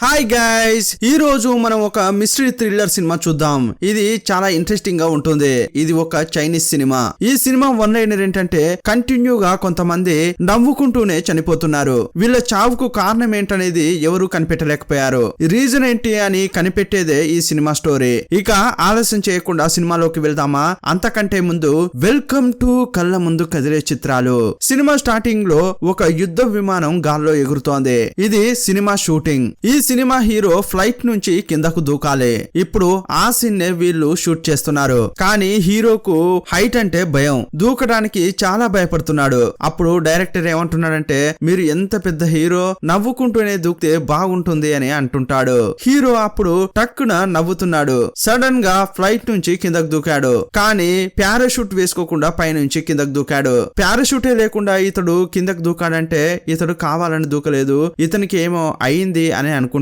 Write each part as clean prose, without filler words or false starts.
Hi guys, ఈ రోజు మనం ఒక మిస్టరీ థ్రిల్లర్ సినిమా చూద్దాం. ఇది చాలా ఇంట్రెస్టింగ్ గా ఉంటుంది. ఇది ఒక చైనీస్ సినిమా. ఈ సినిమా వన్ లైనర్ ఏంటంటే కంటిన్యూగా కొంతమంది నవ్వుకుంటూనే చనిపోతున్నారు. వీళ్ళ చావుకు కారణం ఏంటనేది ఎవరు కనిపెట్టలేకపోయారు. రీజన్ ఏంటి అని కనిపెట్టేదే ఈ సినిమా స్టోరీ. ఇక ఆలస్యం చేయకుండా సినిమాలోకి వెళ్దామా? అంతకంటే ముందు వెల్కమ్ టు కళ్ళ ముందు కదిలే చిత్రాలు. సినిమా స్టార్టింగ్ లో ఒక యుద్ధ విమానం గాల్లో ఎగురుతోంది. ఇది సినిమా షూటింగ్. ఈ సినిమా హీరో ఫ్లైట్ నుంచి కిందకు దూకాలి. ఇప్పుడు ఆ సీన్ నే వీళ్ళు షూట్ చేస్తున్నారు. కానీ హీరోకు హైట్ అంటే భయం, దూకడానికి చాలా భయపడుతున్నాడు. అప్పుడు డైరెక్టర్ ఏమంటున్నాడంటే, మీరు ఎంత పెద్ద హీరో, నవ్వుకుంటూనే దూకితే బాగుంటుంది అని అంటుంటాడు. హీరో అప్పుడు టక్కున నవ్వుతున్నాడు. సడన్ గా ఫ్లైట్ నుంచి కిందకు దూకాడు. కానీ పారాషూట్ వేసుకోకుండా పైనుంచి కిందకు దూకాడు. పారాషూటే లేకుండా ఇతడు కిందకు దూకాడంటే ఇతడు కావాలని దూకలేదు, ఇతనికి ఏమో అయింది అని అనుకుంటున్నారు.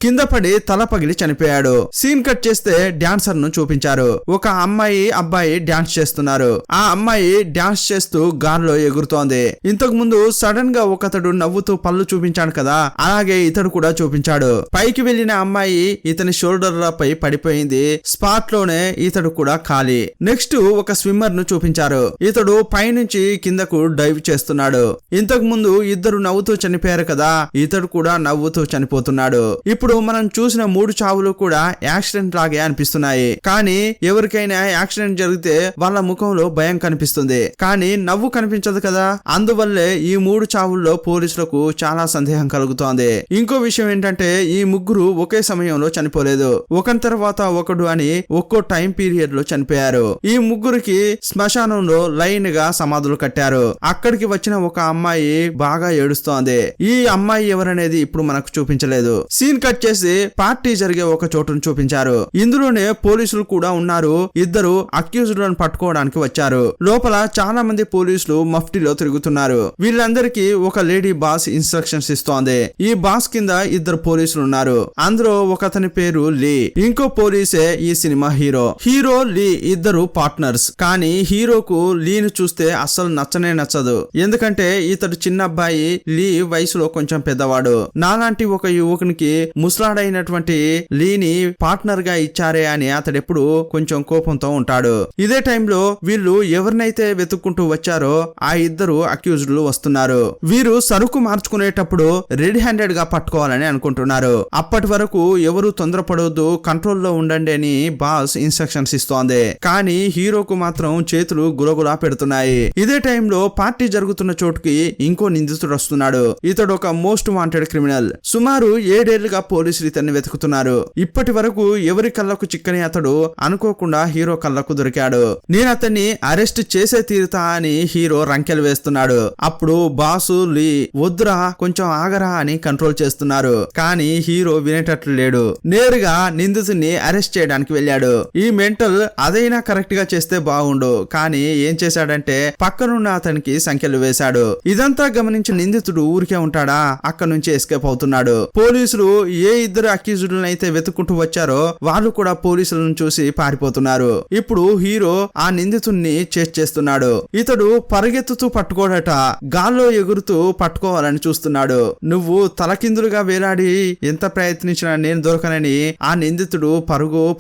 కింద పడి తల పగిలి చనిపోయాడు. సీన్ కట్ చేస్తే డాన్సర్ ను చూపించారు. ఒక అమ్మాయి అబ్బాయి డాన్స్ చేస్తున్నారు. ఆ అమ్మాయి డాన్స్ చేస్తూ గాల్లో ఎగురుతోంది. ఇంతకు ముందు సడన్ గా ఒకతడు నవ్వుతూ పళ్ళు చూపించాడు కదా, అలాగే ఇతడు కూడా చూపించాడు. పైకి వెళ్లిన అమ్మాయి ఇతని షోల్డర్లపై పడిపోయింది. స్పాట్ లోనే ఇతడు కూడా ఖాళీ. నెక్స్ట్ ఒక స్విమ్మర్ ను చూపించారు. ఇతడు పైనుంచి కిందకు డైవ్ చేస్తున్నాడు. ఇంతకు ముందు ఇద్దరు నవ్వుతూ చనిపోయారు కదా, ఇతడు కూడా నవ్వుతూ చనిపోతున్నాడు. ఇప్పుడు మనం చూసిన 3 చావులు కూడా యాక్సిడెంట్ లాగే అనిపిస్తున్నాయి. కానీ ఎవరికైనా యాక్సిడెంట్ జరిగితే వాళ్ళ ముఖంలో భయం కనిపిస్తుంది, కానీ నవ్వు కనిపించదు కదా. అందువల్లే ఈ 3 చావుల్లో పోలీసులకు చాలా సందేహం కలుగుతోంది. ఇంకో విషయం ఏంటంటే, ఈ ముగ్గురు ఒకే సమయంలో చనిపోలేదు, ఒకరి తర్వాత ఒకడు అని ఒక్కో టైం పీరియడ్ లో చనిపోయారు. ఈ ముగ్గురికి శ్మశానంలో లైన్ గా సమాధులు కట్టారు. అక్కడికి వచ్చిన ఒక అమ్మాయి బాగా ఏడుస్తోంది. ఈ అమ్మాయి ఎవరనేది ఇప్పుడు మనకు చూపించలేదు. సీన్ కట్ చేసి పార్టీ జరిగే ఒక చోటును చూపించారు. ఇందులోనే పోలీసులు కూడా ఉన్నారు. ఇద్దరు అక్యూజ్డ్ లను పట్టుకోవడానికి వచ్చారు. లోపల చాలా మంది పోలీసులు మఫ్టీలో తిరుగుతున్నారు. వీళ్ళందరికీ ఒక లేడీ బాస్ ఇన్స్ట్రక్షన్స్ ఇస్తోంది. ఈ బాస్ కింద ఇద్దరు పోలీసులు ఉన్నారు. అందులో ఒకతని పేరు లీ. ఇంకో పోలీసే ఈ సినిమా హీరో. హీరో లీ ఇద్దరు పార్ట్నర్స్. కానీ హీరోకు లీను చూస్తే అస్సలు నచ్చనే నచ్చదు. ఎందుకంటే ఇతడు చిన్న అబ్బాయి, లీ వయసులో కొంచెం పెద్దవాడు. నాలాంటి ఒక యువకునికి ముసలాడైనటువంటి లీని పార్ట్నర్ గా ఇచ్చారే అని అతడెప్పుడు కొంచెం కోపంతో ఉంటాడు. ఇదే టైంలో వీళ్ళు ఎవరినైతే వెతుక్కుంటూ వచ్చారో ఆ ఇద్దరు అక్యూజ్డ్లు వస్తున్నారు. వీరు సరుకు మార్చుకునేటప్పుడు రెడీ హ్యాండెడ్ గా పట్టుకోవాలని అనుకుంటున్నారు. అప్పటి వరకు ఎవరు తొందరపడొద్దు, కంట్రోల్లో ఉండండి అని బాస్ ఇన్స్ట్రక్షన్స్ ఇస్తోంది. కానీ హీరోకు మాత్రం చేతులు గులగులా పెడుతున్నాయి. ఇదే టైంలో పార్టీ జరుగుతున్న చోటుకి ఇంకో నిందితుడు వస్తున్నాడు. ఇతడు ఒక మోస్ట్ వాంటెడ్ క్రిమినల్. సుమారు 7 ఏళ్లుగా పోలీసులు ఇతన్ని వెతుకుతున్నారు. ఇప్పటి వరకు ఎవరి కళ్ళకు చిక్కని అతడు అనుకోకుండా హీరో కళ్ళకు దొరికాడు. నేను అతన్ని అరెస్ట్ చేసే తీరుతా అని హీరో రంకెలు వేస్తున్నాడు. అప్పుడు బాసు లీ వద్దురా, కొంచెం ఆగరా అని కంట్రోల్ చేస్తున్నారు. కానీ హీరో వినేటట్లు లేడు. నేరుగా నిందితుడిని అరెస్ట్ చేయడానికి వెళ్ళాడు. ఈ మెంటల్ అదైనా కరెక్ట్ గా చేస్తే బాగుండు, కానీ ఏం చేశాడంటే పక్కనున్న అతనికి సంఖ్యలు వేశాడు. ఇదంతా గమనించిన నిందితుడు ఊరికే ఉంటాడా, అక్కడ నుంచి ఎస్కేప్ అవుతున్నాడు. పోలీసులు ఏ ఇద్దరు అక్యూజ్డ్లను అయితే వెతుక్కుంటూ వచ్చారో వాళ్ళు కూడా పోలీసులను చూసి పారిపోతున్నారు. ఇప్పుడు హీరో ఆ నిందితుడిని చేజ్ చేస్తున్నాడు. ఇతడు పరిగెత్తుతూ పట్టుకోడట, గాల్లో ఎగురుతూ పట్టుకోవాలని చూస్తున్నాడు. నువ్వు తలకిందులుగా వేలాడి ఎంత ప్రయత్నించినా నేను దొరకనని ఆ నిందితుడు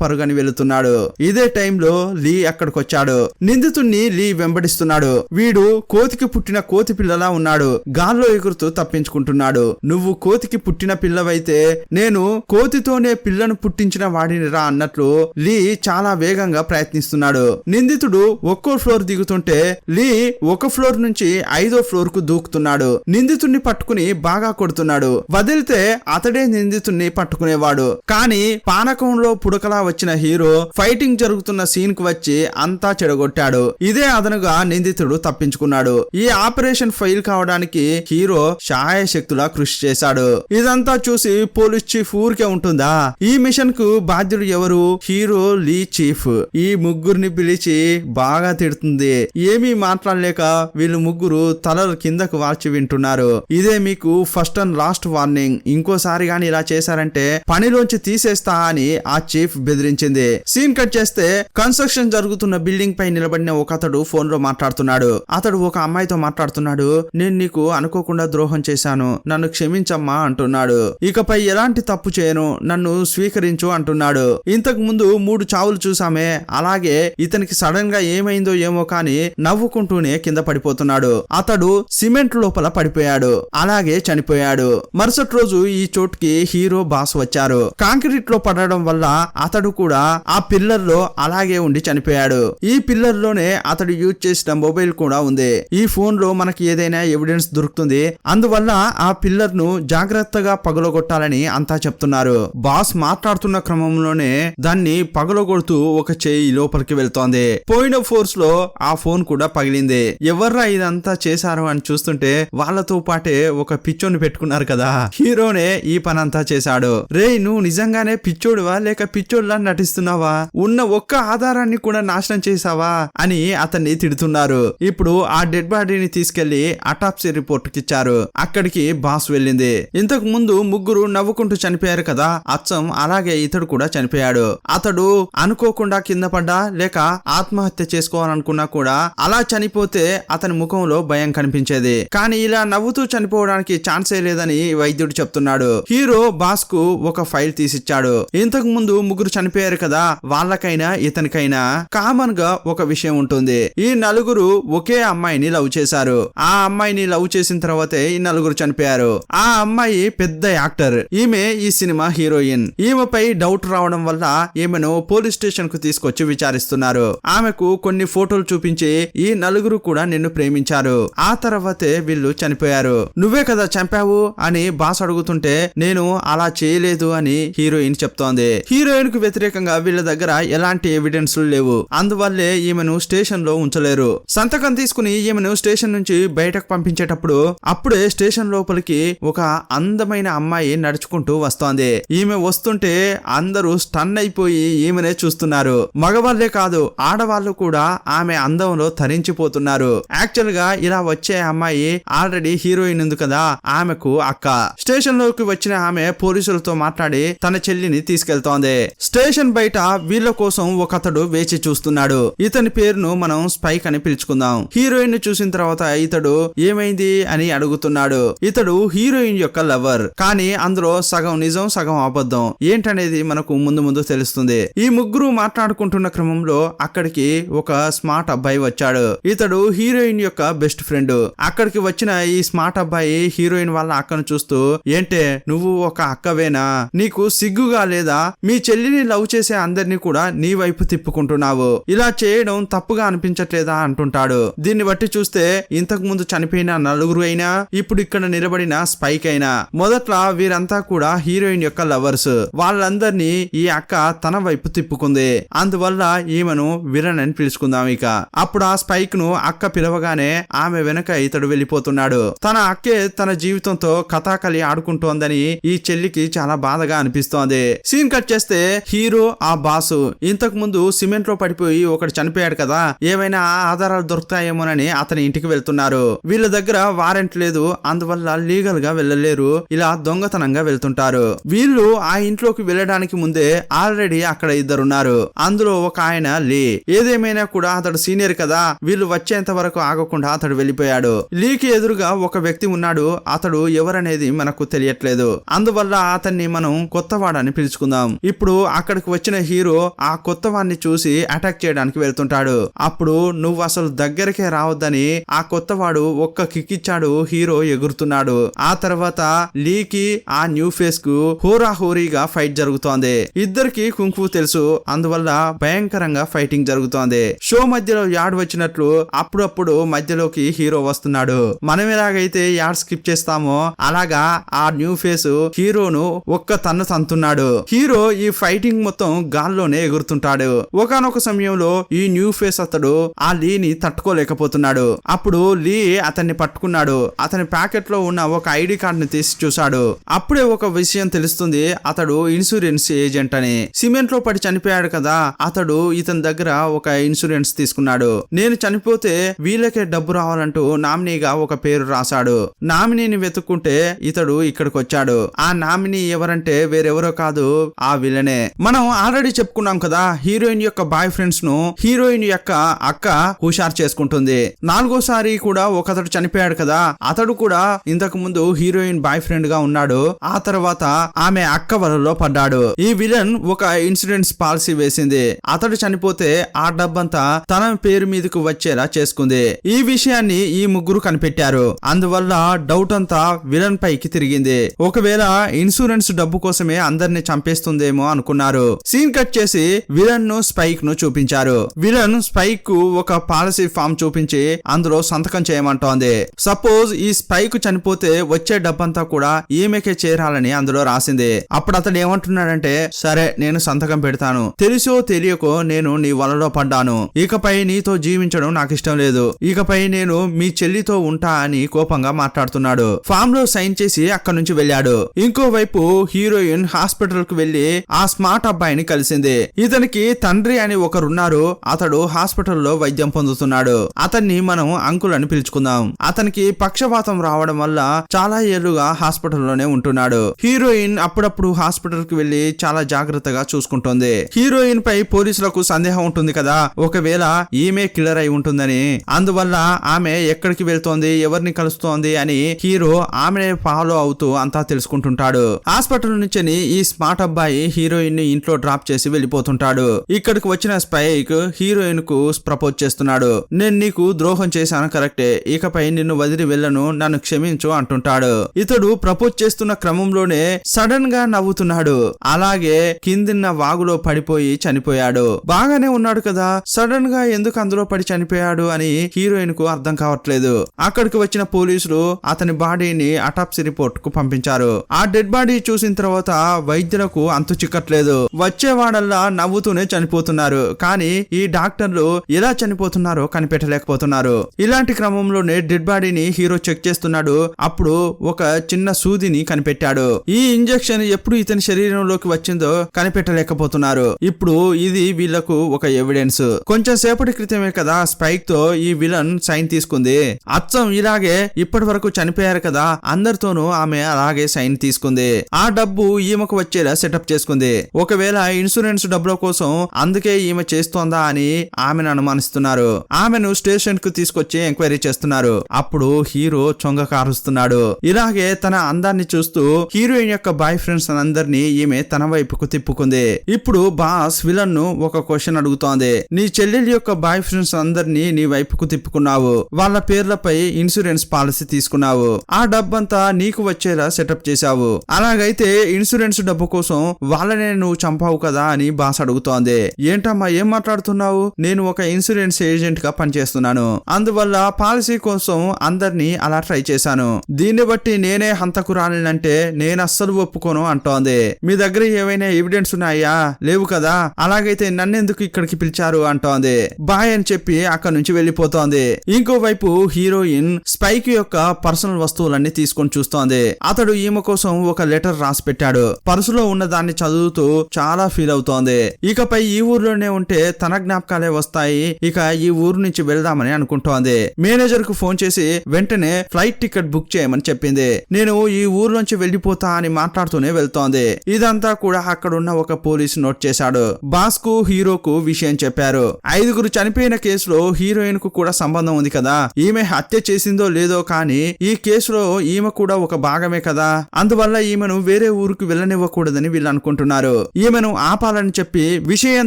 పరుగని వెళుతున్నాడు. ఇదే టైంలో లీ అక్కడికొచ్చాడు. నిందితుడిని లీ వెంబడిస్తున్నాడు. వీడు కోతికి పుట్టిన కోతి పిల్లలా ఉన్నాడు. గాల్లో ఎగురుతూ తప్పించుకుంటున్నాడు. నువ్వు కోతికి పుట్టిన పిల్లవైతే నేను కోతితోనే పిల్లను పుట్టించిన వాడిని రా అన్నట్లు లీ చాలా వేగంగా ప్రయత్నిస్తున్నాడు. నిందితుడు ఒక్కో ఫ్లోర్ దిగుతుంటే లీ ఒక ఫ్లోర్ నుంచి 5వ ఫ్లోర్ కు దూకుతున్నాడు. నిందితుడిని పట్టుకుని బాగా కొడుతున్నాడు. వదిలితే అతడే నిందితుడిని పట్టుకునేవాడు. కానీ పానకంలో పుడకలా వచ్చిన హీరో ఫైటింగ్ జరుగుతున్న సీన్ కు వచ్చి అంతా చెడగొట్టాడు. ఇదే అదనుగా నిందితుడు తప్పించుకున్నాడు. ఈ ఆపరేషన్ ఫెయిల్ కావడానికి హీరో శాయశక్తులా కృషి చేశాడు. ఇదంతా చూసి పోలీస్ చీఫ్ ఊరికే ఉంటుందా? ఈ మిషన్ కు బాధ్యుడు ఎవరు? హీరో లీ చీఫ్. ఈ ముగ్గురిని పిలిచి బాగా తిడుతుంది. ఏమీ మాట్లాడలేక వీళ్ళు ముగ్గురు తలలు కిందకు వాల్చి వింటున్నారు. ఇదే మీకు ఫస్ట్ అండ్ లాస్ట్ వార్నింగ్. ఇంకోసారి గాని ఇలా చేశారంటే పనిలోంచి తీసేస్తా అని ఆ చీఫ్ బెదిరించింది. సీన్ కట్ చేస్తే కన్స్ట్రక్షన్ జరుగుతున్న బిల్డింగ్ పై నిలబడిన ఒక అతడు ఫోన్ లో మాట్లాడుతున్నాడు. అతడు ఒక అమ్మాయితో మాట్లాడుతున్నాడు. నేను నీకు అనుకోకుండా ద్రోహం చేశాను, నన్ను క్షమించమ్మా అంటున్నాడు. ఇకపై ఎలాంటి తప్పు చేయను, నన్ను స్వీకరించు అంటున్నాడు. ఇంతకు ముందు 3 చావులు చూసామే, అలాగే ఇతనికి సడన్ గా ఏమైందో ఏమో కానీ నవ్వుకుంటూనే కింద పడిపోతున్నాడు. అతడు సిమెంట్ లోపల పడిపోయాడు, అలాగే చనిపోయాడు. మరుసటి రోజు ఈ చోటుకి హీరో బాస్ వచ్చారు. కాంక్రీట్ లో పడడం వల్ల అతడు కూడా ఆ పిల్లర్ లో అలాగే ఉండి చనిపోయాడు. ఈ పిల్లర్ లోనే అతడు యూజ్ చేసిన మొబైల్ కూడా ఉంది. ఈ ఫోన్ లో మనకి ఏదైనా ఎవిడెన్స్ దొరుకుతుంది, అందువల్ల ఆ పిల్లర్ ను జాగ్రత్తగా పగలగొట్టాలని అంతా చెప్తున్నారు. బాస్ మాట్లాడుతున్న క్రమంలోనే దాన్ని పగలగొడుతూ ఒక చేయి లోపలికి వెళ్తోంది. పోయిన ఫోర్స్ లో ఆ ఫోన్ కూడా పగిలింది. ఎవర్రా ఇదంతా చేశారు అని చూస్తుంటే వాళ్ళతో పాటే ఒక పిచ్చోని పెట్టుకున్నారు కదా, హీరోనే ఈ పనంతా చేశాడు. రే, నువ్వు నిజంగానే పిచ్చోడువా లేక పిచ్చోడ్లా నటిస్తున్నావా? ఉన్న ఒక్క ఆధారాన్ని కూడా నాశనం చేసావా అని అతన్ని తిడుతున్నారు. ఇప్పుడు ఆ డెడ్ బాడీని తీసుకెళ్లి అటాప్సీ రిపోర్ట్ కిచ్చారు. అక్కడికి బాస్ వెళ్ళింది. ఇంతకు ముందు 3 నవ్వుకుంటూ చనిపోయారు కదా, అచ్చం అలాగే ఇతడు కూడా చనిపోయాడు. అతడు అనుకోకుండా కింద పడ్డా లేక ఆత్మహత్య చేసుకోవాలనుకున్నా కూడా అలా చనిపోతే అతని ముఖంలో భయం కనిపించేది. కానీ ఇలా నవ్వుతూ చనిపోవడానికి ఛాన్సే లేదని వైద్యుడు చెప్తున్నాడు. హీరో బాస్ కు ఒక ఫైల్ తీసిచ్చాడు. ఇంతకు ముందు 3 చనిపోయారు కదా, వాళ్ళకైనా ఇతనికైనా కామన్ గా ఒక విషయం ఉంటుంది. ఈ 4 ఒకే అమ్మాయిని లవ్ చేశారు. ఆ అమ్మాయిని లవ్ చేసిన తర్వాతే ఈ 4 చనిపోయారు. ఆ అమ్మాయి పెద్ద యాక్టర్. ఈమె ఈ సినిమా హీరోయిన్. ఈమెపై డౌట్ రావడం వల్ల ఈమెను పోలీస్ స్టేషన్ కు తీసుకొచ్చి విచారిస్తున్నారు. ఆమెకు కొన్ని ఫోటోలు చూపించి ఈ 4 కూడా నిన్ను ప్రేమించారు, ఆ తర్వాతే వీళ్ళు చనిపోయారు, నువ్వే కదా చంపావు అని బాస్ అడుగుతుంటే నేను అలా చేయలేదు అని హీరోయిన్ చెప్తోంది. హీరోయిన్ కు వ్యతిరేకంగా వీళ్ళ దగ్గర ఎలాంటి ఎవిడెన్స్ లేవు, అందువల్లే ఈమెను స్టేషన్ లో ఉంచలేరు. సంతకం తీసుకుని ఈమెను స్టేషన్ నుంచి బయటకు పంపించేటప్పుడు అప్పుడే స్టేషన్ లోపలికి ఒక అందమైన అమ్మాయి నడుచుకుంటూ వస్తోంది. ఈమె వస్తుంటే అందరూ స్టన్ అయిపోయి ఈమెనే చూస్తున్నారు. మగవాళ్లే కాదు, ఆడవాళ్లు కూడా ఆమె అందంలో తరించిపోతున్నారు. యాక్చువల్ గా ఇలా వచ్చే అమ్మాయి ఆల్రెడీ హీరోయిన్ ఉంది కదా, ఆమెకు అక్క. స్టేషన్ లోకి వచ్చిన ఆమె పోలీసులతో మాట్లాడి తన చెల్లిని తీసుకెళ్తోంది. స్టేషన్ బయట వీళ్ళ కోసం ఒకతడు వేచి చూస్తున్నాడు. ఇతని పేరును మనం స్పైక్ అని పిలుచుకుందాం. హీరోయిన్ చూసిన తర్వాత ఇతడు ఏమైంది అని అడుగుతున్నాడు. ఇతడు హీరోయిన్ యొక్క లవర్, కానీ అందులో సగం నిజం సగం అబద్ధం ఏంటనేది మనకు ముందు ముందు తెలుస్తుంది. ఈ 3 మాట్లాడుకుంటున్న క్రమంలో అక్కడికి ఒక స్మార్ట్ అబ్బాయి వచ్చాడు. ఇతడు హీరోయిన్ యొక్క బెస్ట్ ఫ్రెండ్. అక్కడికి వచ్చిన ఈ స్మార్ట్ అబ్బాయి హీరోయిన్ వాళ్ళ అక్కను చూస్తూ, ఏంటే నువ్వు ఒక అక్కవేనా, నీకు సిగ్గుగా లేదా, మీ చెల్లిని లవ్ చేసే అందరినీ కూడా నీ వైపు తిప్పుకుంటున్నావు, ఇలా చేయడం తప్పుగా అనిపించట్లేదా అంటుంటాడు. దీన్ని బట్టి చూస్తే ఇంతకు ముందు చనిపోయిన 4 అయినా ఇప్పుడు ఇక్కడ నిలబడిన స్పైక్ అయినా మొదట్లో వీరంతా కూడా హీరోయిన్ యొక్క లవర్స్. వాళ్ళందరినీ ఈ అక్క తన వైపు తిప్పుకుంది, అందువల్ల ఈమెను విలన్ అని పిలుచుకుందాం. ఇక అప్పుడు ఆ స్పైక్ ను అక్క పిలవగానే ఆమె వెనక ఇతడు వెళ్ళిపోతున్నాడు. తన అక్కే తన జీవితంతో కథాకళి ఆడుకుంటోందని ఈ చెల్లికి చాలా బాధగా అనిపిస్తోంది. సీన్ కట్ చేస్తే హీరో ఆ బాసు ఇంతకు ముందు సిమెంట్ లో పడిపోయి ఒకడు చనిపోయాడు కదా, ఏమైనా ఆధారాలు దొరుకుతాయేమోనని అతని ఇంటికి వెళ్తున్నారు. వీళ్ళ దగ్గర వారెంట్ లేదు, అందువల్ల లీగల్ గా వెళ్ళలేరు, ఇలా దొంగతనంగా వెళ్తుంటారు. వీళ్ళు ఆ ఇంట్లోకి వెళ్ళడానికి ముందే ఆల్రెడీ అక్కడ 2 ఉన్నారు. అందులో ఒక ఆయన లీ. ఏదేమైనా కూడా అతడు సీనియర్ కదా, వీళ్ళు వచ్చేంత వరకు ఆగకుండా అతడు వెళ్ళిపోయాడు. లీకి ఎదురుగా ఒక వ్యక్తి ఉన్నాడు, అతడు ఎవరనేది మనకు తెలియట్లేదు, అందువల్ల అతన్ని మనం కొత్తవాడని పిలుచుకుందాం. ఇప్పుడు అక్కడికి వచ్చిన హీరో ఆ కొత్తవాడిని చూసి అటాక్ చేయడానికి వెళ్తుంటాడు. అప్పుడు నువ్వు అసలు దగ్గరికే రావద్దని ఆ కొత్తవాడు ఒక్క కిక్ ఇచ్చాడు. హీరో ఎగురుతున్నాడు. ఆ తర్వాత లీకి ఆ న్యూ ఫేస్ కు హోరాహోరీగా ఫైట్ జరుగుతోంది. ఇద్దరికి కుంఫు తెలుసు, అందువల్ల భయంకరంగా ఫైటింగ్ జరుగుతోంది. షో మధ్యలో యాడ్ వచ్చినట్లు అప్పుడప్పుడు మధ్యలోకి హీరో వస్తున్నాడు. మనం ఎలాగైతే యాడ్ స్కిప్ చేస్తామో అలాగా ఆ న్యూ ఫేస్ హీరోను ఒక్క తన్ను తంతున్నాడు. హీరో ఈ ఫైటింగ్ మొత్తం గాల్లోనే ఎగురుతుంటాడు. ఒకానొక సమయంలో ఈ న్యూ ఫేస్ అతడు ఆ లీని తట్టుకోలేకపోతున్నాడు. అప్పుడు లీ అతన్ని పట్టుకున్నాడు. అతని ప్యాకెట్ లో ఉన్న ఒక ఐడి కార్డ్ ని తీసి చూశాడు. అప్పుడే ఒక విషయం తెలుస్తుంది, అతడు ఇన్సూరెన్స్ ఏజెంట్ అని. సిమెంట్ లో పడి చనిపోయాడు కదా, అతడు ఇతని దగ్గర ఒక ఇన్సూరెన్స్ తీసుకున్నాడు. నేను చనిపోతే వీళ్ళకే డబ్బు రావాలంటూ నామినీగా ఒక పేరు రాశాడు. నామినీని వెతుక్కుంటే ఇతడు ఇక్కడికి వచ్చాడు. ఆ నామినీ ఎవరంటే వేరెవరో కాదు, ఆ విలనే. మనం ఆల్రెడీ చెప్పుకున్నాం కదా, హీరోయిన్ యొక్క బాయ్ ఫ్రెండ్స్ ను హీరోయిన్ యొక్క అక్క హుషారు చేసుకుంటుంది. 4వ సారి కూడా ఒకతడు చనిపోయాడు కదా, అతడు కూడా ఇంతకు ముందు హీరోయిన్ బాయ్ ఫ్రెండ్ గా ఉన్నాడు చేసుకున్నాడు. ఆ తర్వాత ఆమె అక్క వలలో పడ్డాడు. ఈ విలన్ ఒక ఇన్సూరెన్స్ పాలసీ వేసింది. అతడు చనిపోతే ఆ డబ్బంతా తన పేరు మీదకు వచ్చేలా చేసుకుంది. ఈ విషయాన్ని ఈ ముగ్గురు కనిపెట్టారు. అందువల్ల డౌట్ అంతా విలన్ పైకి తిరిగింది. ఒకవేళ ఇన్సూరెన్స్ డబ్బు కోసమే అందరిని చంపేస్తుందేమో అనుకున్నారు. సీన్ కట్ చేసి విలన్ ను స్పైక్ ను చూపించారు. విలన్ స్పైక్ కు ఒక పాలసీ ఫామ్ చూపించి అందులో సంతకం చేయమంటోంది. సపోజ్ ఈ స్పైక్ చనిపోతే వచ్చే డబ్బంతా కూడా ఈమెకే చేరాలని అందులో రాసింది. అప్పుడు అతడు ఏమంటున్నాడంటే, సరే నేను సంతకం పెడతాను, తెలుసో తెలియకో నేను నీ వలలో పడ్డాను, ఇకపై నీతో జీవించడం నాకు ఇష్టం లేదు, ఇకపై నేను మీ చెల్లితో ఉంటా అని కోపంగా మాట్లాడుతున్నాడు. ఫామ్ లో సైన్ చేసి అక్కడి నుంచి వెళ్ళాడు. ఇంకోవైపు హీరోయిన్ హాస్పిటల్ కు వెళ్లి ఆ స్మార్ట్ అబ్బాయిని కలిసింది. ఇతనికి తండ్రి అని ఒకరున్నారు. అతడు హాస్పిటల్లో వైద్యం పొందుతున్నాడు. అతన్ని మనం అంకుల్ అని పిలుచుకుందాం. అతనికి పక్షవాతం రావడం వల్ల చాలా ఏళ్లుగా హాస్పిటల్లోనే ఉంటున్నాడు. హీరోయిన్ అప్పుడప్పుడు హాస్పిటల్ కు వెళ్లి చాలా జాగ్రత్తగా చూసుకుంటోంది. హీరోయిన్ పై పోలీసులకు సందేహం ఉంటుంది కదా, ఒకవేళ ఈమె కిల్లర్ అయి ఉంటుందని. అందువల్ల ఆమె ఎక్కడికి వెళ్తోంది, ఎవరిని కలుస్తోంది అని హీరో ఆమె ఫాలో అవుతూ అంతా తెలుసుకుంటుంటాడు. హాస్పిటల్ నుంచి ఈ స్మార్ట్ అబ్బాయి హీరోయిన్ ని ఇంట్లో డ్రాప్ చేసి వెళ్లిపోతుంటాడు. ఇక్కడికి వచ్చిన స్పైక్ హీరోయిన్ కు ప్రపోజ్ చేస్తున్నాడు. నేను నీకు ద్రోహం చేశాను కరెక్టే, ఇకపై నిన్ను వదిలి వెళ్ళను, నన్ను క్షమించు అంటుంటాడు. ఇతడు ప్రపోజ్ చేస్తున్న క్రమంలోనే సడన్ గా నవ్వుతున్నాడు. అలాగే కిందిన్న వాగులో పడిపోయి చనిపోయాడు. బాగానే ఉన్నాడు కదా, సడన్ గా ఎందుకు అందులో పడి చనిపోయాడు అని హీరోయిన్ కు అర్థం కావట్లేదు. అక్కడికి వచ్చిన పోలీసులు అతని బాడీని అటాప్సీ రిపోర్ట్ కు పంపించారు. ఆ డెడ్ బాడీ చూసిన తర్వాత వైద్యులకు అంతు చిక్కట్లేదు. వచ్చేవాడల్లా నవ్వుతూనే చనిపోతున్నారు. కానీ ఈ డాక్టర్లు ఎలా చనిపోతున్నారో కనిపెట్టలేకపోతున్నారు. ఇలాంటి క్రమంలోనే డెడ్ బాడీని హీరో చెక్ చేస్తున్నాడు. అప్పుడు ఒక చిన్న సూదిని కనిపెట్టాడు. ఈ ఇంజెక్షన్ ఎప్పుడు ఇతని శరీరంలోకి వచ్చిందో కనిపెట్టలేకపోతున్నారు. ఇప్పుడు ఇది వీళ్లకు ఒక ఎవిడెన్స్. కొంచెం సేపటి క్రితమే కదా స్పైక్ తో ఈ విలన్ సైన్ తీసుకుంది. అచ్చం ఇలాగే ఇప్పటి వరకు చనిపోయారు కదా, అందరితోనూ ఆమె అలాగే సైన్ తీసుకుంది. ఆ డబ్బు ఈమెకు వచ్చేలా సెటప్ చేసుకుంది. ఒకవేళ ఇన్సూరెన్స్ డబ్బుల కోసం అందుకే ఈమె చేస్తోందా అని ఆమెను అనుమానిస్తున్నారు. ఆమెను స్టేషన్ కు తీసుకొచ్చి ఎంక్వైరీ చేస్తున్నారు. అప్పుడు హీరో చొంగ కారుస్తున్నాడు. ఇలాగే తన అందాన్ని చూస్తూ హీరోయిన్ యొక్క బాయ్ ఫ్రెండ్స్ అందరినీ ఈమె తన వైపుకు తిప్పుకుంది. ఇప్పుడు బాస్ విలన్ ను ఒక క్వశ్చన్ అడుగుతోంది. నీ చెల్లెలి యొక్క బాయ్ ఫ్రెండ్స్ అందరినీ నీ వైపుకు తిప్పుకున్నావు, వాళ్ళ పేర్లపై ఇన్సూరెన్స్ పాలసీ తీసుకున్నావు, ఆ డబ్బంతా నీకు వచ్చేలా సెటప్ చేశావు. అలాగైతే ఇన్సూరెన్స్ డబ్బు కోసం వాళ్ళనే నువ్వు చంపావు కదా అని బాస్ అడుగుతోంది. ఏంటమ్మా ఏం మాట్లాడుతున్నావు, నేను ఒక ఇన్సూరెన్స్ ఏజెంట్ గా పనిచేస్తున్నాను, అందువల్ల పాలసీ కోసం అందరినీ అలా ట్రై చేశాను, దీన్ని బట్టి నేనే హంతకురాలినంటే నేను అస్సలు ఒప్పుకోను అంటోంది. మీ దగ్గర ఏమైనా ఎవిడెన్స్ ఉన్నాయా? లేవు కదా, అలాగైతే నన్నెందుకు ఇక్కడికి పిలిచారు అంటోంది. బాయ్ అని చెప్పి అక్కడి నుంచి వెళ్లిపోతోంది. ఇంకోవైపు హీరోయిన్ స్పైక్ యొక్క పర్సనల్ వస్తువులన్నీ తీసుకొని చూస్తోంది. అతడు ఈమె కోసం ఒక లెటర్ రాసి పెట్టాడు. పర్సులో ఉన్న దాన్ని చదువుతూ చాలా ఫీల్ అవుతోంది. ఇకపై ఈ ఊర్లోనే ఉంటే తన జ్ఞాపకాలే వస్తాయి, ఇక ఈ ఊరు నుంచి వెళ్దామని అనుకుంటోంది. మేనేజర్ కు ఫోన్ చేసి వెంటనే ఫ్లైట్ టికెట్ బుక్ చేయమని చెప్పింది. నేను ఈ ఊర్లోంచి వెళ్లిపోతా అని మాట్లాడుతూనే వెళ్తోంది. ఇదంతా కూడా అక్కడున్న ఒక పోలీసు నోట్ చేశాడు. బాస్ కు హీరోకు విషయం చెప్పారు. 5 చనిపోయిన కేసులో హీరోయిన్ కు కూడా సంబంధం ఉంది కదా, ఈమె హత్య చేసిందో లేదో కానీ ఈ కేసులో ఈమె కూడా ఒక భాగమే కదా, అందువల్ల ఈమెను వేరే ఊరికి వెళ్ళనివ్వకూడదని వీళ్ళు అనుకుంటున్నారు. ఈమెను ఆపాలని చెప్పి విషయం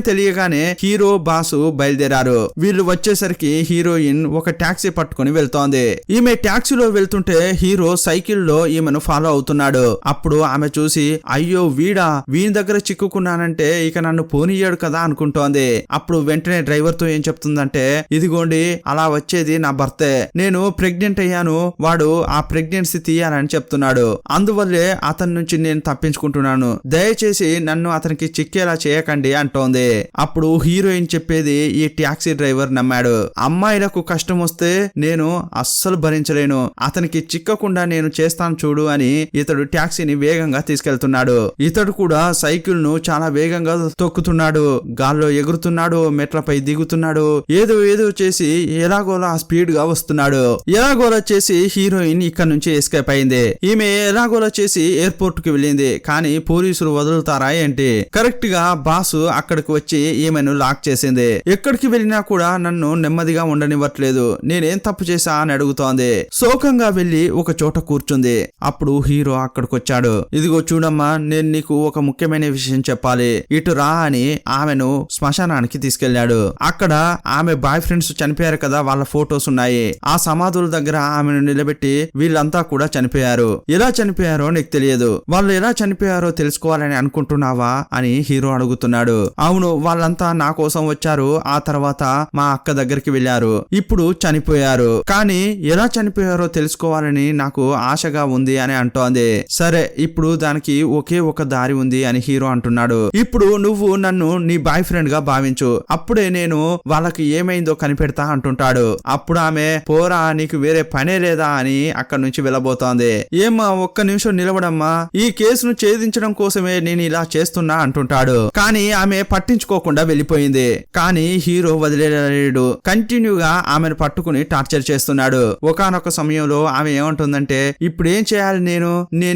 తెలియగానే హీరో బాసు బయలుదేరారు. వీళ్ళు వచ్చేసరికి హీరోయిన్ ఒక టాక్సీ పట్టుకుని వెళ్తోంది. ఈమె టాక్సీలో వెళ్తుంటే హీరో సైకిల్ లో ఈమెను ఫాలో అవుతున్నాడు. అప్పుడు ఆమె చూసి అయ్యో వీని దగ్గర చిక్కుకున్నానంటే ఇక నన్ను పోనీయాడు కదా అనుకుంటోంది. అప్పుడు వెంటనే డ్రైవర్ తో ఏం చెప్తుందంటే, ఇదిగోండి అలా వచ్చేది నా భర్తే, నేను ప్రెగ్నెంట్ అయ్యాను, వాడు ఆ ప్రెగ్నెన్సీ తీయాలని చెప్తున్నాడు, అందువల్లే అతని నుంచి నేను తప్పించుకుంటున్నాను, దయచేసి నన్ను అతనికి చిక్కేలా చేయకండి అంటోంది. అప్పుడు హీరోయిన్ చెప్పేది ఈ టాక్సీ డ్రైవర్ నమ్మాడు. అమ్మాయిలకు కష్టం వస్తే నేను అస్సలు భరించలేను, అతనికి చిక్కకుండా నేను చేస్తాను చూడు అని ఇతడు టాక్సీని వేగంగా తీసుకెళ్తున్నాడు. ఇతడు కూడా సైకిల్ ను చాలా వేగంగా తొక్కుతున్నాడు, గాల్లో ఎగురుతున్నాడు, మెట్లపై దిగుతున్నాడు, ఏదో చేసి ఎలాగోలా స్పీడ్ గా వస్తున్నాడు. ఎలాగోలా చేసి హీరోయిన్ ఇక్కడ నుంచి ఎస్కేప్ అయింది. ఈమె ఎలాగోలా చేసి ఎయిర్పోర్ట్ కి వెళ్ళింది. కానీ పోలీసులు వదులుతారా ఏంటి? కరెక్ట్ గా బాసు అక్కడికి వచ్చి ఈమెను లాక్ చేసింది. ఎక్కడికి వెళ్ళినా కూడా నన్ను నెమ్మదిగా ఉండనివ్వట్లేదు, నేనేం తప్పు చేశా అని అడుగుతోంది. శోకంగా వెళ్లి ఒక చోట కూర్చుంది. అప్పుడు హీరో అక్కడికి వచ్చాడు. ఇదిగో చూడమ్మా, నేను నీకు ఒక ముఖ్యమైన విషయం చెప్పాలి, ఇటు రా అని ఆమెను శ్మశానానికి తీసుకెళ్లాడు. అక్కడ ఆమె బాయ్ ఫ్రెండ్స్ చనిపోయారు కదా, వాళ్ళ ఫొటోస్ ఉన్నాయి. ఆ సమాధుల దగ్గర ఆమెను నిలబెట్టి వీళ్ళంతా కూడా చనిపోయారు. ఎలా చనిపోయారో నీకు తెలియదు, వాళ్ళు ఎలా చనిపోయారో తెలుసుకోవాలని అనుకుంటున్నావా అని హీరో అడుగుతున్నాడు. అవును, వాళ్ళంతా నా కోసం వచ్చారు, ఆ తర్వాత మా అక్క దగ్గరికి వెళ్లారు, ఇప్పుడు చనిపోయారు, కానీ ఎలా చనిపోయారో తెలుసుకోవాలని నాకు ఆశగా ఉంది అని అంటోంది. సరే, ఇప్పుడు దానికి ఒకే ఒక దారి ఉంది అని హీరో అంటున్నాడు. ఇప్పుడు నువ్వు నన్ను నీ బాయ్ ఫ్రెండ్ గా భావించు, అప్పుడే నేను వాళ్ళకి ఏమైందో కనిపెడతా అంటుంటాడు. అప్పుడు ఆమె పోరా, నీకు వేరే పనే లేదా అని అక్కడి నుంచి వెళ్ళబోతోంది. ఏమ్మా, ఒక్క నిమిషం నిలబడమ్మా, ఈ కేసును ఛేదించడం కోసమే నేను ఇలా చేస్తున్నా అంటుంటాడు. కానీ ఆమె పట్టించుకోకుండా వెళ్ళిపోయింది. కానీ హీరో వదిలేడు, కంటిన్యూగా ఆమెను పట్టుకుని టార్చర్ చేస్తున్నాడు. ఒకానొక సమయంలో ఆమె ఏమంటుందంటే, ఇప్పుడు ఏం చేయాలి, నేను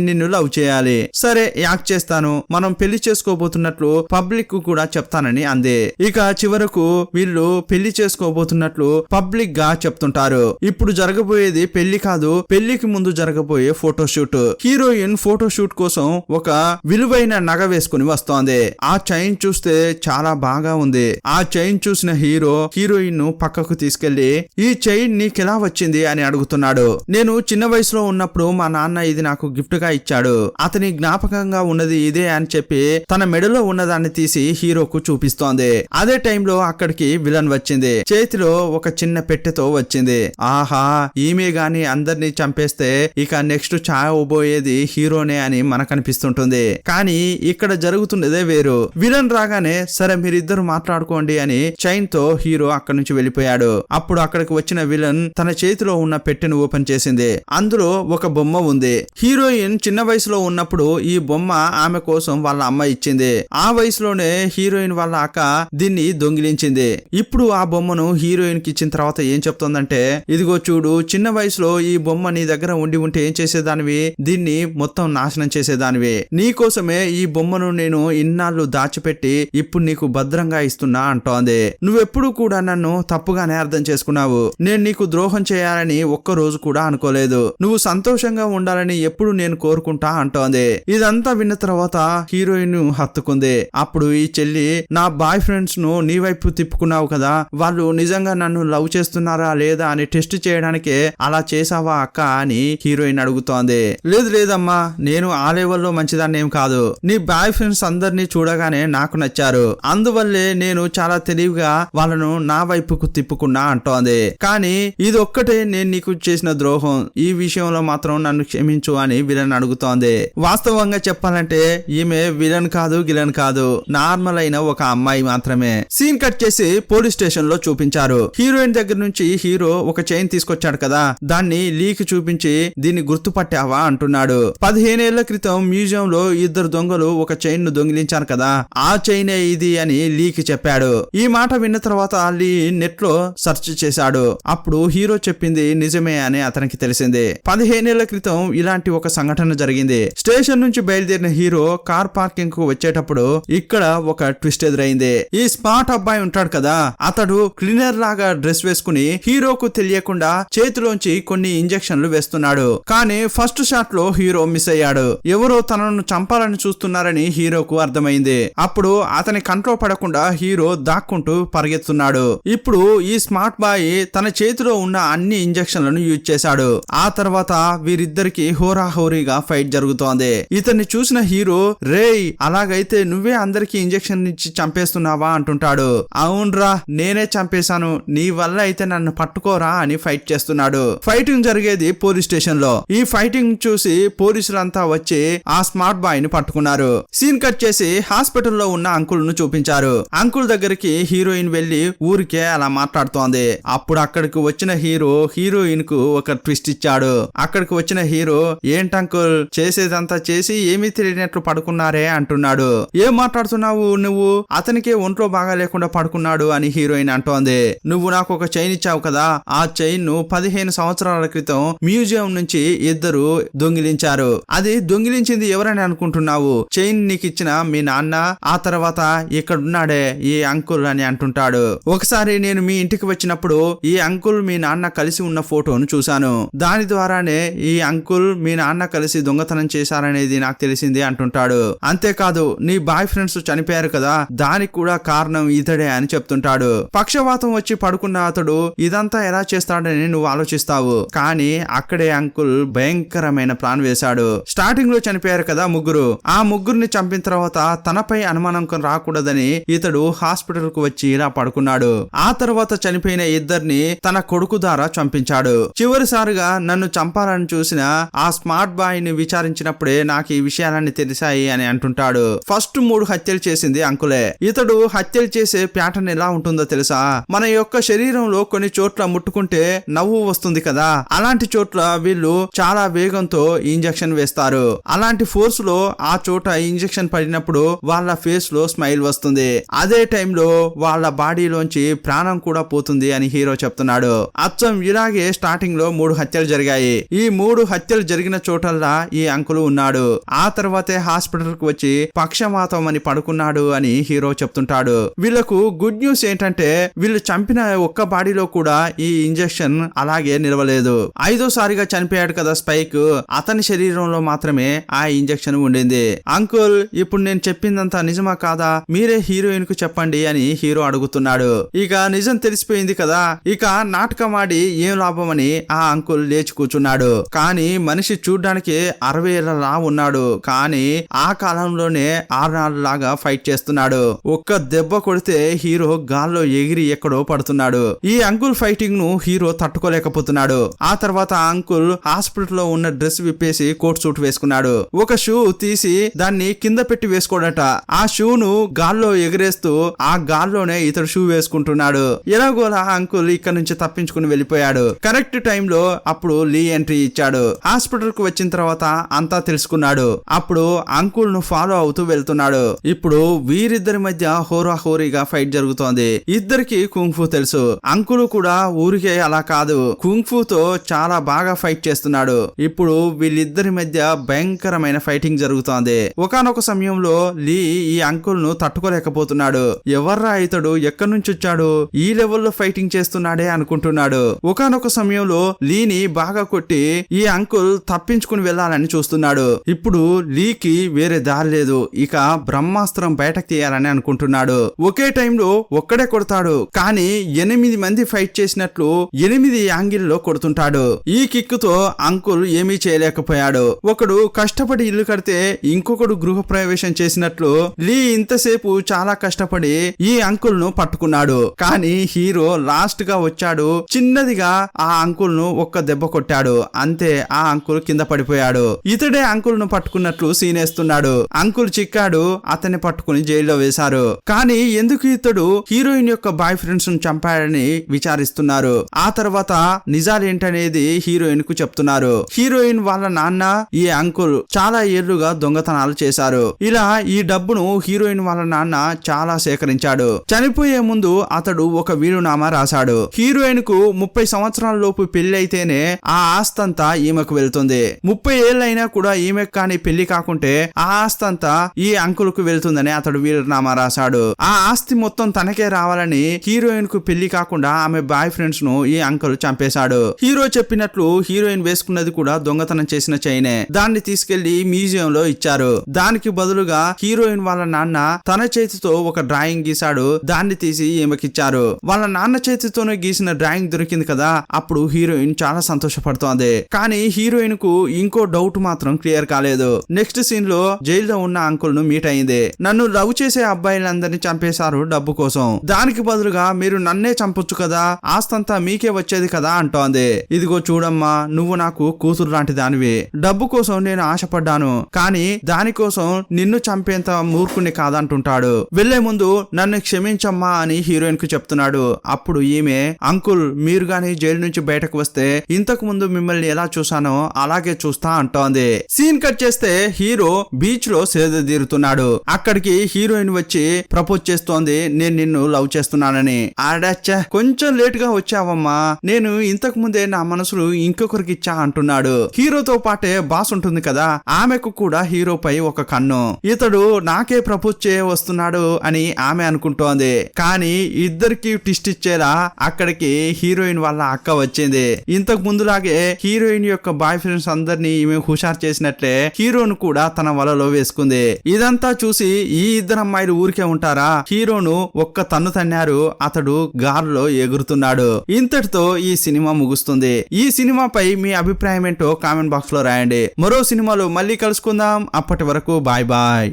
నిన్ను లవ్ చేయాలి, సరే యాక్ట్ చేస్తాను, మనం పెళ్లి చేసుకోబోతున్నట్లు పబ్లిక్ కూడా చెప్తానని అంది. ఇక చివరకు వీళ్ళు పెళ్లి చేసుకోబోతున్నట్లు పబ్లిక్ గా చెప్తుంటారు. ఇప్పుడు జరగబోయేది పెళ్లి కాదు, పెళ్లికి ముందు జరగబోయే ఫోటోషూట్. హీరోయిన్ ఫోటోషూట్ కోసం ఒక విలువైన నగ వేసుకుని వస్తోంది. ఆ చైన్ చూస్తే చాలా బాగా ఉంది. ఆ చైన్ చూసిన హీరో హీరోయిన్ ను పక్కకు తీసుకెళ్లి, ఈ చైన్ నీకెలా వచ్చింది అని అడుగుతున్నాడు. నేను చిన్న వయసులో ఉన్నప్పుడు మా నాన్న ఇది నాకు గిఫ్ట్ గా ఇచ్చాడు, అతని జ్ఞాపకంగా ఉన్నది ఇదే అని చెప్పి తన మెడలో ఉన్నదాన్ని తీసి హీరోకు చూపిస్తోంది. అదే టైంలో అక్కడికి విలన్ వచ్చింది. చేతిలో ఒక చిన్న పెట్టెతో వచ్చింది. ఆహా, ఈమె గాని అందరినీ చంపేస్తే ఇక నెక్స్ట్ చావబోయేది హీరోనే అని మనకు అనిపిస్తుంటుంది. కానీ ఇక్కడ జరుగుతున్నదే వేరు. విలన్ రాగానే సరే మీరిద్దరు మాట్లాడుకోండి అని చైన్ తో హీరో అక్కడి నుంచి వెళ్ళిపోయాడు. అప్పుడు అక్కడికి వచ్చిన విలన్ తన చేతిలో ఉన్న పెట్టెను ఓపెన్ చేసింది. అందులో ఒక బొమ్మ ఉంది. హీరోయిన్ చిన్న వయసులో ఉన్నప్పుడు ఈ బొమ్మ ఆమె కోసం వాళ్ళ అమ్మ ఇచ్చింది. ఆ వయసులోనే హీరోయిన్ వాళ్ళ అక్క దీన్ని దొంగిలించింది. ఇప్పుడు ఆ బొమ్మను హీరోయిన్ కి ఇచ్చిన తర్వాత ఏం చెప్తోందంటే, ఇదిగో చూడు, చిన్న వయసులో ఈ బొమ్మ నీ దగ్గర ఉండి ఉంటే ఏం చేసేదానివి, దీన్ని మొత్తం నాశనం చేసేదానివి, నీకోసమే ఈ బొమ్మను నేను ఇన్నాళ్ళు దాచిపెట్టి ఇప్పుడు నీకు భద్రంగా ఇస్తున్నా అంటోంది. నువ్వెప్పుడు కూడా నన్ను తప్పుగానే అర్థం చేసుకున్నావు, నేను నీకు ద్రోహం చేయాలని ఒక్క రోజు కూడా అనుకోలేదు, నువ్వు సంతోషంగా ఉండాలని ఎప్పుడు నేను కోరుకుంటా అంటోంది. ఇదంతా విన్న తర్వాత హీరోయిన్ హత్తుకుంది. అప్పుడు ఈ చెల్లి, నా బాయ్ ఫ్రెండ్స్ ను నీ వైపు తిప్పుకున్నావు కదా, వాళ్ళు నిజంగా నన్ను లవ్ చేస్తున్నారా లేదా అని టెస్ట్ చేయడానికే అలా చేసావా అక్క అని హీరోయిన్ అడుగుతోంది. లేదు లేదమ్మా, నేను ఆ లెవెల్లో మంచిదాన్ని ఏం కాదు, నీ బాయ్ ఫ్రెండ్స్ అందరినీ చూడగానే నాకు నచ్చారు, అందువల్లే నేను చాలా తెలివిగా వాళ్ళను నా వైపుకు తిప్పుకున్నా అంటోంది. కానీ ఇది ఒక్కటే నేను నీకు చేసిన ద్రోహం, ఈ విషయంలో మాత్రం నన్ను క్షమించు అని విలన్ అడుగుతోంది. వాస్తవంగా చెప్పాలంటే ఈమె విలన్ కాదు, గిలన్ కాదు, నార్మల్ అయిన ఒక అమ్మాయి మాత్రమే. సీన్ కట్ చేసి పోలీస్ స్టేషన్ లో చూపించారు. హీరోయిన్ దగ్గర నుంచి హీరో ఒక చైన్ తీసుకొచ్చాడు కదా, దాన్ని లీక్ చూపించి దీన్ని గుర్తుపట్టావా అంటున్నాడు. 15 ఏళ్ల క్రితం మ్యూజియం లో ఇద్దరు దొంగలు ఒక చైన్ ను దొంగిలించారు కదా, ఆ చైనే ఇది అని లీక్ చెప్పాడు. ఈ మాట విన్న తర్వాత లీ నెట్ లో సెర్చ్ చేశాడు. అప్పుడు హీరో చెప్పింది నిజమే అని అతనికి తెలిసింది. 15 ఏళ్ల క్రితం ఇలాంటి ఒక సంఘటన జరిగింది. స్టేషన్ నుంచి బయలుదేరిన హీరో కార్ పార్కింగ్ కు వచ్చేటప్పుడు ఇక్కడ ఒక ట్విస్ట్ ఎదురైంది. ఈ స్మార్ట్ అబ్బాయి ఉంటాడు కదా, అతడు క్లీనర్ లాగా డ్రెస్ వేసుకుని హీరోకు తెలియకుండా చేతిలోంచి కొన్ని ఇంజెక్షన్లు వేస్తున్నాడు. కానీ ఫస్ట్ షాట్ లో హీరో మిస్ అయ్యాడు. ఎవరో తనను చంపాలని చూస్తున్నారని హీరోకు అర్థమైంది. అప్పుడు అతని కంట్లో పడకుండా హీరో దాక్కుంటూ పరిగెత్తున్నాడు. ఇప్పుడు ఈ స్మార్ట్ బాయ్ తన చేతిలో ఉన్న అన్ని ఇంజెక్షన్లను యూజ్ చేశాడు. ఆ తర్వాత వీరిద్దరికి హోరాహోరీగా ఫైట్ జరుగుతోంది. ఇతన్ని చూసిన హీరో, రేయ్ అలాగైతే నువ్వే అందరికి ఇంజెక్షన్ ఇచ్చి చంపేస్తున్నావా అంటుంటాడు. అవునరా, నేనే చంపేశాను, నీ వల్ల అయితే నన్ను పట్టుకోరా అని ఫైట్ చేస్తున్నాడు. ఫైటింగ్ జరిగేది పోలీస్ స్టేషన్ లో. ఈ ఫైటింగ్ చూసి పోలీసులంతా వచ్చి ఆ స్మార్ట్ బాయ్ ని పట్టుకున్నారు. సీన్ కట్ చేసి హాస్పిటల్లో ఉన్న అంకుల్ ను చూపించారు. అంకుల్ దగ్గరికి హీరోయిన్ వెళ్లి ఊరికే అలా మాట్లాడుతోంది. అప్పుడు అక్కడికి వచ్చిన హీరో హీరోయిన్ కు ఒక ట్విస్ట్ ఇచ్చాడు. అక్కడికి వచ్చిన హీరో, ఏంటంకుల్ చేసేదంతా చేసి ఏమీ తెలియనట్లు పడుకున్నారే అంటున్నాడు. ఏం మాట్లాడుతున్నావు నువ్వు, అతనికే ఒంట్లో బాగా లేకుండా పడుకున్నాడు అని హీరోయిన్ అంటోంది. నువ్వు నాకు ఒక చైన్ ఇచ్చావు కదా, ఆ చైన్ ను 15 సంవత్సరాల క్రితం మ్యూజియం నుంచి ఇద్దరు దొంగిలించారు. అది దొంగిలించింది ఎవరని అనుకుంటున్నావు, చైన్ నీకు ఇచ్చిన మీ నాన్న, ఆ తర్వాత ఇక్కడున్నాడే ఈ అంకుల్ అని అంటుంటాడు. ఒకసారి నేను మీ ఇంటికి వచ్చినప్పుడు ఈ అంకుల్ మీ నాన్న కలిసి ఉన్న ఫోటోను చూశాను. దాని ద్వారానే ఈ అంకుల్ మీ నాన్న కలిసి దొంగతనం చేశారనేది నాకు తెలిసింది అంటుంటాడు. అంతేకాదు నీ బాయ్ ఫ్రెండ్స్ చనిపోయారు కదా, దానికి కూడా కారణం ఇతడే అని చెప్తుంటాడు. పక్షవాతం వచ్చి పడుకున్న అతడు ఇదంతా ఎలా చేస్తాడని నువ్వు ఆలోచిస్తావు, కానీ అక్కడే అంకుల్ భయంకరమైన ప్లాన్ వేశాడు. స్టార్టింగ్ లో చనిపోయారు కదా ముగ్గురు, ఆ ముగ్గురిని చంపిన తర్వాత తనపై అనుమానం రాకూడదని ఇతడు హాస్పిటల్ కు వచ్చి ఇలా పడుకున్నాడు. ఆ తర్వాత చనిపోయిన ఇద్దరిని తన కొడుకు ద్వారా చంపించాడు. చివరిసారిగా నన్ను చంపాలని చూసిన ఆ స్మార్ట్ బాయ్ ని విచారించినప్పుడే నాకు ఈ విషయాలన్నీ తెలిసాయి అని అంటుంటాడు. ఫస్ట్ 3 హత్యలు చేసింది అంకులే. ఇతడు హత్యలు చేసే ప్యాటర్న్ ఎలా ఉంటుందో తెలుసా? మన యొక్క శరీరంలో కొన్ని చోట్ల ముట్టుకుంటే నవ్వు వస్తుంది కదా, అలాంటి చోట్ల వీళ్ళు చాలా వేగంతో ఇంజెక్షన్ వేస్తారు. అలాంటి ఫోర్స్ లో ఆ చోట ఇంజెక్షన్ పడినప్పుడు వాళ్ళ ఫేస్ లో స్మైల్ వస్తుంది. అదే టైంలో వాళ్ళ బాడీలోంచి ప్రాణం కూడా పోతుంది అని హీరో చెప్తున్నాడు. అచ్చం ఇలాగే స్టార్టింగ్ లో 3 హత్యలు జరిగాయి. ఈ 3 హత్యలు జరిగిన చోటల్లా ఈ అంకుల్ ఉన్నాడు. ఆ తర్వాతే హాస్పిటల్ కు వచ్చి పక్షవాతం అని పడుకున్నాడు అని హీరో చెప్తుంటాడు. వీళ్ళకు గుడ్ న్యూస్ ఏంటంటే వీళ్ళు చంపిన ఒక్క బాడీలో కూడా ఈ ఇంజెక్షన్ అలాగే నిలవలేదు. 5వసారిగా చనిపోయాడు కదా స్పైక్, అతని శరీరంలో మాత్రమే ఆ ఇంజెక్షన్ ఉండింది. అంకుల్ ఇప్పుడు నేను చెప్పిందంతా నిజమా కాదా, మీరే హీరోయిన్ కు చెప్పండి అని హీరో అడుగుతున్నాడు. ఇక నిజం తెలిసిపోయింది కదా, ఇక నాటకం ఆడి ఏం లాభం అని ఆ అంకుల్ లేచి కూర్చున్నాడు. కానీ మనిషి చూడ్డానికి 60 ఏళ్లలా ఉన్నాడు, కానీ ఆ కాలంలోనే 6 లాగా ఫైట్ చేస్తున్నాడు. ఒక్క దెబ్బ కొడితే హీరో గాల్లో ఎగిరి ఎక్కడో పడుతున్నాడు. ఈ అంకుల్ ఫైటింగ్ ను హీరో తట్టుకోలేకపోతున్నాడు. ఆ తర్వాత ఆ అంకుల్ హాస్పిటల్ లో ఉన్న డ్రెస్ విప్పేసి కోట్ సూట్ వేసుకున్నాడు. ఒక షూ తీసి దాన్ని కింద పెట్టి వేసుకోడట. ఆ షూను గాల్లో ఎగిరేస్తూ ఆ గాల్లోనే ఇతడు షూ వేసుకుంటున్నాడు. ఎలాగోలా అంకుల్ ఇక్కడ నుంచి తప్పించుకుని వెళ్ళిపోయాడు. కరెక్ట్ టైంలో అప్పుడు లీ ఎంట్రీ ఇచ్చాడు. హాస్పిటల్ కు వచ్చిన తర్వాత అంతా తెలుసుకున్నాడు. అప్పుడు అంకుల్ ను ఫాలో అవుతూ వెళ్తున్నాడు. ఇప్పుడు వీరిద్దరి మధ్య హోరాహోరీగా ఫైట్ జరుగుతోంది. ఇద్దరికి కుంగ్ఫూ తెలుసు. అంకుల్ కూడా ఊరికే అలా కాదు, కుంగ్ఫూతో చాలా బాగా ఫైట్ చేస్తున్నాడు. ఇప్పుడు వీళ్ళిద్దరి మధ్య భయంకరమైన ఫైటింగ్ జరుగుతోంది. ఒకానొక సమయంలో లీ ఈ అంకుల్ ను తట్టుకోలేకపోతున్నాడు. ఎవర్రా ఇతడు, ఎక్కడి నుంచి వచ్చాడు, ఈ లెవెల్లో ఫైటింగ్ చేస్తున్నాడే అనుకుంటున్నాడు. ఒకానొక సమయంలో లీని బాగా కొట్టి ఈ అంకుల్ తప్పించుకుని వెళ్లాలని చూస్తున్నాడు. ఇప్పుడు లీకి వేరే దారి లేదు, ఇక బ్రహ్మాస్త్రం బయటకు తీయాలని అనుకుంటున్నాడు. ఒకే టైంలో ఒక్కడే కొడతాడు, కానీ 8 మంది ఫైట్ చేసినట్లు 8 యాంగిల్లో కొడుతుంటాడు. ఈ కిక్కుతో అంకుల్ ఏమీ చేయలేకపోయాడు. ఒకడు కష్టపడి ఇల్లు కడితే ఇంకొకడు గృహ ప్రవేశం చేసినట్లు లీ ఇంతసేపు చాలా కష్టపడి ఈ అంకుల్ ను పట్టుకున్నాడు. కానీ హీరో లాస్ట్ గా వచ్చాడు, చిన్నదిగా ఆ అంకుల్ ను ఒక్క దెబ్బ కొట్టాడు. అంతే, ఆ అంకుల్ కింద పడిపోయాడు. ఇతడే అంకుల్ ను పట్టుకున్నట్లు సీనేస్తున్నాడు. అంకుల్ చిక్కాడు, అతన్ని పట్టుకుని జైల్లో వేశారు. కానీ ఎందుకు ఇతడు హీరోయిన్ యొక్క బాయ్ ఫ్రెండ్స్ ను చంపాడని విచారిస్తున్నారు. ఆ తర్వాత నిజాలేంటనేది హీరోయిన్ కు చెప్తున్నారు. హీరోయిన్ వాళ్ళ నాన్న ఈ అంకుల్ చాలా ఏళ్లుగా దొంగతనాలు చేశారు. ఇలా ఈ డబ్బును హీరోయిన్ వాళ్ళ నాన్న చాలా సేకరించాడు. చనిపోయే ముందు అతడు ఒక వీలునామా రాశాడు. హీరోయిన్ కు 30 సంవత్సరాల లోపు పెళ్లి అయితేనే ఆ ఆస్తంతా ఈమెకు వెళ్తుంది. 30 ఏళ్ళైనా కూడా ఈమెకు కానీ పెళ్లి కాకుంటే ఆ ఆస్తంతా ఈ అంకుల్ కు వెళ్తుందని అతడు వీలునామా రాశాడు. ఆ ఆస్తి మొత్తం తనకే రావాలని హీరోయిన్ కు పెళ్లి కాకుండా ఆమె బాయ్ ఫ్రెండ్స్ ను ఈ అంకుల్ చంపేశాడు. హీరో చెప్పినట్లు హీరోయిన్ వేసుకున్నది కూడా దొంగతనం చేసిన చైనే. దాన్ని తీసుకెళ్లి మ్యూజియం లో ఇచ్చారు. దానికి బదులుగా హీరోయిన్ వాళ్ళ నాన్న తన చేతితో ఒక డ్రాయింగ్ గీశాడు. దాన్ని తీసి ఈమెకిచ్చారు. వాళ్ళ నాన్న చేతితోనే గీసిన డ్రాయింగ్ దొరికింది కదా, అప్పుడు హీరోయిన్ చాలా సంతోషపడుతోంది. కానీ హీరోయిన్ కు ఇంకో డౌట్ మాత్రం క్లియర్ కాలేదు. నెక్స్ట్ సీన్ లో జైల్లో ఉన్న అంకుల్ ను మీట్ అయింది. నన్ను లవ్ చేసే అబ్బాయిలందరినీ చంపేశారు డబ్బు కోసం, దానికి బదులుగా మీరు నన్నే చంపొచ్చు కదా, ఆస్తంతా మీకే వచ్చేది కదా అంటోంది. ఇదిగో చూడమ్మా, నువ్వు నాకు కూతురు లాంటి దానివి. డబ్బు కోసం నేను ఆశపడ్డాను, కానీ దానికోసం నిన్ను చంపేంత మూర్ఖుని కాదంటుంటాడు. వెళ్లే ముందు నన్ను క్షమించమ్మా అని హీరోయిన్ కు చెప్తున్నాడు. అప్పుడు ఈమె, అంకుల్ మీరు గాని జైలు నుంచి బయటకు వస్తే ఇంతకు ముందు మిమ్మల్ని ఎలా చూసానో అలాగే చూస్తా అంటోంది. సీన్ కట్ చేస్తే హీరో బీచ్ లో సేద తీరుతున్నాడు. అక్కడికి హీరోయిన్ వచ్చి ప్రపోజ్ చేస్తోంది, నేను నిన్ను లవ్ చేస్తున్నానని. ఆడచ్చ, కొంచెం లేట్ గా వచ్చావమ్మా, నేను ఇంతకు ముందే నా మనసులు ఇంకొకరికి ఇచ్చా అంటున్నాడు. హీరోతో పాటే బాస్ ఉంటుంది కదా, ఆమెకు కూడా హీరోపై ఒక కన్ను. ఇతడు నాకే ప్రపోజ్ చేయ వస్తున్నాడు అని ఆమె అనుకుంటోంది. కానీ ఇద్దరికి ట్విస్ట్ ఇచ్చేలా అక్కడికి హీరోయిన్ వాళ్ళ అక్క వచ్చింది. ఇంతకు ముందులాగే హీరోయిన్ యొక్క బాయ్ ఫ్రెండ్స్ ఫ్రెండ్స్ అందరినీ ఈమె హుషారు చేసినట్లే హీరోను కూడా తన వలలో వేసుకుంది. ఇదంతా చూసి ఈ ఇద్దరు అమ్మాయిలు ఊరికే ఉంటారా? హీరోను ఒక్క తన్ను తన్నారు, అతడు గాల్లో ఎగురుతున్నాడు. ఇంతటితో ఈ సినిమా ముగుస్తుంది. ఈ సినిమాపై మీ అభిప్రాయం ఏంటో కామెంట్ బాక్స్ లో రాయండి. మరో సినిమాలో మళ్ళీ కలుసుకుందాం. అప్పటి వరకు బాయ్ బాయ్.